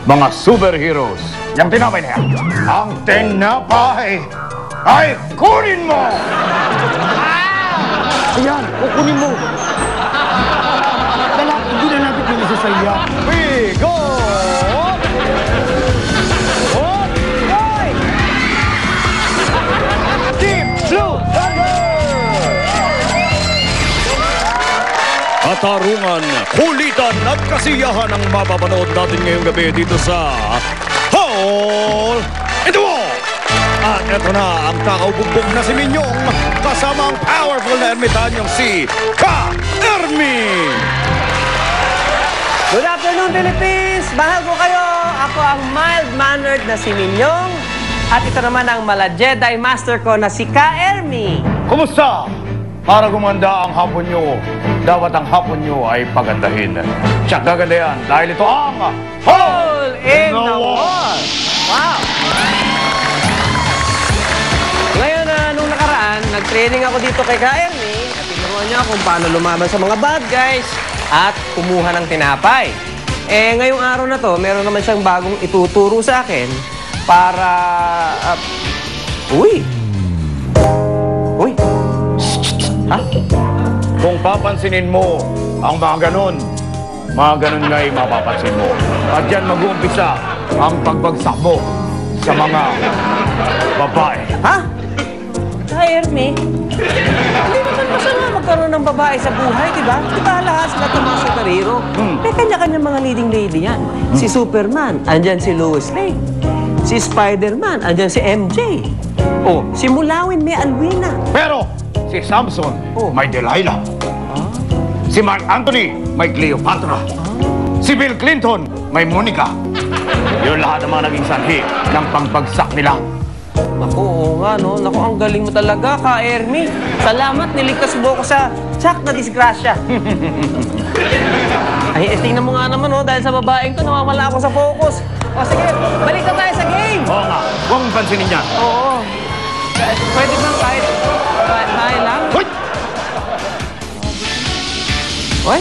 Mga superheroes. Yung tinapay na yan. Ang tinapay ay kunin mo! Ayan, kukunin mo. Dala, hindi na natin pinisasaya. We go! Team Blue Thunder! Katarungan, kulitan at kasiyahan ang mapapanood natin ngayong gabi dito sa Hall in the Wall. At eto na ang kakaubugbog na si Minyong kasama ang powerful na ermitanyong si Ka-Ermi. Good afternoon, Philippines! Mahal ko kayo! Ako ang mild-mannered na si Minyong. At ito naman ang mala Jedi Master ko na si Ka-Ermi. Kumusta? Para gumanda ang hapon nyo, dapat ang hapon nyo ay pagandahin. Siya gaganda yan dahil ito ang Hole in the Wall! Wow! Ngayon, nung nakaraan, nag-training ako dito kay Ka-Ermi at tinuruan niya kung paano lumaban sa mga bad guys at kumuha ng tinapay. Eh, ngayong araw na to, meron naman siyang bagong ituturo sa akin para... Uy! Ha? Kung papansinin mo ang mga ganun nga ay mapapansin mo. At yan mag-uumpisa ang pagbagsak mo sa mga babae. Ha? Ka-Ermi? Hindi naman masama magkaroon ng babae sa buhay, di ba? Di ba lahat sila tumasok sa karero? May kanya-kanya mga leading lady yan. Si Superman, andyan si Lois Lane. Si Spider-Man, andyan si MJ. Oh, si Mulawin may Alwina. Pero si Samson may Delilah. Si Mark Anthony may Cleopatra. Si Bill Clinton may Monica. Yun lahat ang mga naging sanhi ng pagbagsak nila. Naku, oo nga, no? Naku, ang galing mo talaga, Ka-Ermi. Salamat, niligtas mo ako sa tsak na disgrasya. Ay, tingnan mo nga naman, no? Dahil sa babaeng to, nawawala ako sa focus. O, sige, balik na tayo sa game. Oo nga, huwag mong pansinin yan. Oo. Pwede bang kahit tayo lang? Hoy! Oy,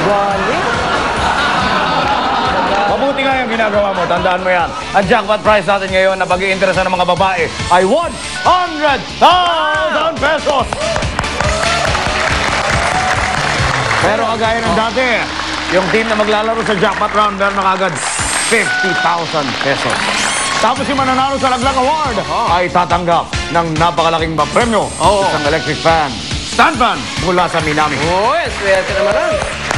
galing. Mabuti nga yung ginagawa mo, tandaan mo yan. Ang jackpot prize natin ngayon na pag-iinteresan ng mga babae ay 100,000 pesos! Pero kagaya ng dati, yung team na maglalaro sa jackpot round, meron na kagad 50,000 pesos. Tapos yung mananalo sa Laglang Award ay tatanggap ng napakalaking premyo. Isang electric fan, stand fan mula sa Minami. Uy, swerte naman lang.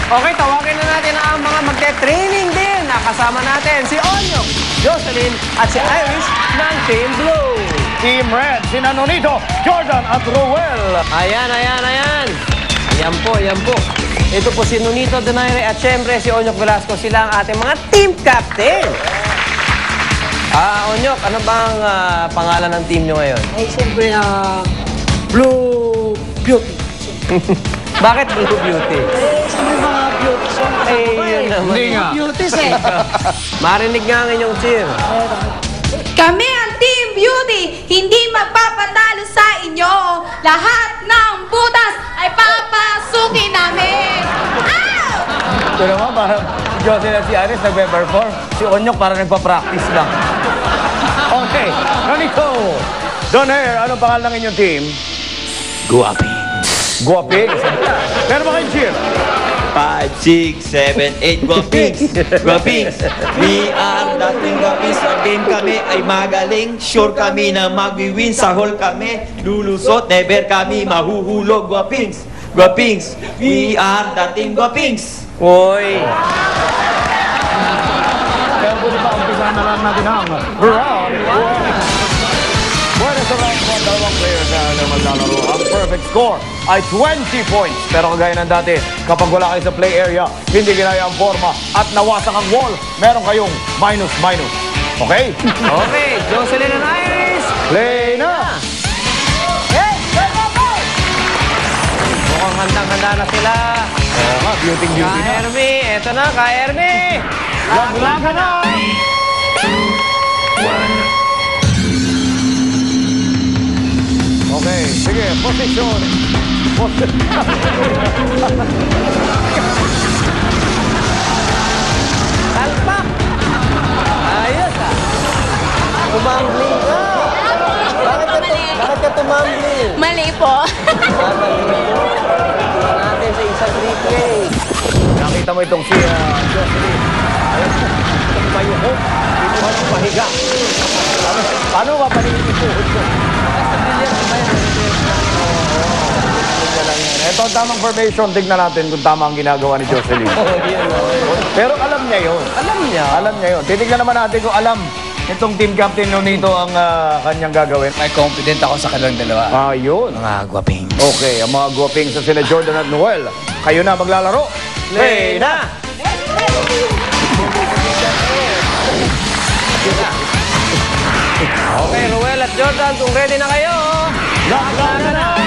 Okay, tawagin na natin ang mga magte-training din. Nakasama natin si Onyok, Jocelyn at si Iris ng Team Blue. Team Red, si Nonito, Jordan at Ruel. Ayan. Ayan po. Ito po si Nonito Donaire at syempre si Onyok Velasco. Sila ang ating mga team captain. Onyok, ano bang pangalan ng team nyo ngayon? Ay, siyempre, Blue Beauty. Bakit Blue Beauty? Siyempre mga beauty song. Yun naman. Hindi nga. Beauties eh. Marinig nga ang inyong cheer. Kami ang Team Beauty, hindi magpapatalo sa inyo. Lahat ng butas ay papasukin namin. Ito naman, parang si Jocelyn at si Iris nagpe-perform. Si Onyok parang nagpa-practice lang. Okay, Nonito, Donaire, anong pangalan ng inyong team? Guwapings. Guwapings? Meron ba kayong cheer? 5, 6, 7, 8, Guwapings. Guwapings. We are dating Guwapings. Sa game kami ay magaling. Sure kami na mag-win. Sa hall kami lulusot. Never kami mahuhulog. Guwapings. Guwapings. We are dating Guwapings. Uy! Kaya pwede pa umpisa na lang natin ang round 1. Pwede sa round 1, dalawang players na maglalaro. Ang perfect score ay 20 points. Pero kagaya ng dati, kapag wala kayo sa play area, hindi ginaya ang forma at nawasak ang wall, meron kayong minus. Okay? Okay, Jocelyn and Iris! Play na! Mukhang handang-handa na sila. Oo nga, beauty na. Ka-Ermi, eto na, Ka-Ermi! Lag ka na! Okay, sige, posisyon. Tumambling ka. Bakit ka tumambling? Mali po. Tingnan natin sa isang replay. Nakita mo itong si Jocelyn. Ayan, itong payuko. Dito ka ng pahiga. Paano ka paningin ituhod ko? Ito ang tamang formation. Tignan natin kung tama ang ginagawa ni Jocelyn. Pero alam niya yun. Alam niya yun. Titignan naman natin kung alam itong team captain Nonito ang kanyang gagawin. May confident ako sa kanilang dalawa. Ayun. Mga gwaping. Okay, ang mga guwaping sa sila Jordan at Noel. Kayo na maglalaro. Play na! Okay, Ruel at Jordan, kung ready na kayo. Laklagan na!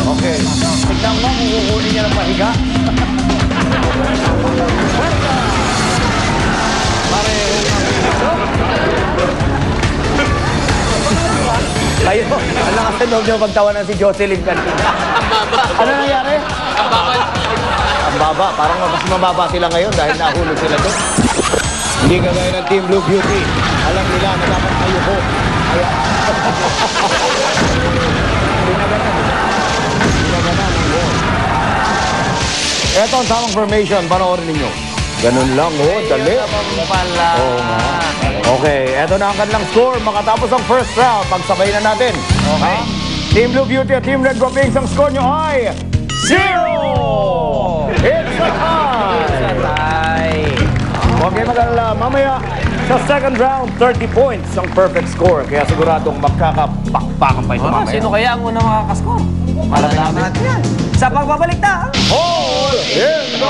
Okay. Tignan mo kung kukunin niya ng pahiga. Kayo, ang lakas ng loob niyo pagtawanan si Jocelyn kanina. Ano nangyari? Ang baba. Parang mas mababa sila ngayon dahil nahulog sila doon. Hindi kagaya ng Team Blue Beauty. Alam nila na dapat kayo ko. Kaya... Pinaganan ang wall. Ito ang tamang formation. Panoorin ninyo. Ganun lang, oh. Dali. Oo nga. Okay, eto na ang kanilang score. Makatapos ang first round, pagsabay na natin. Okay. Team Blue Beauty at Team Red Guapings, ang score nyo ay 0! It's a tie! Huwag kayo mag-alala. Mamaya, sa second round, 30 points ang perfect score. Kaya siguradong magkakapakpakan pa ito mamaya. Sino kaya ang unang makakaskor? Malalaman natin yan. Sa pagbabalik na. Hold in the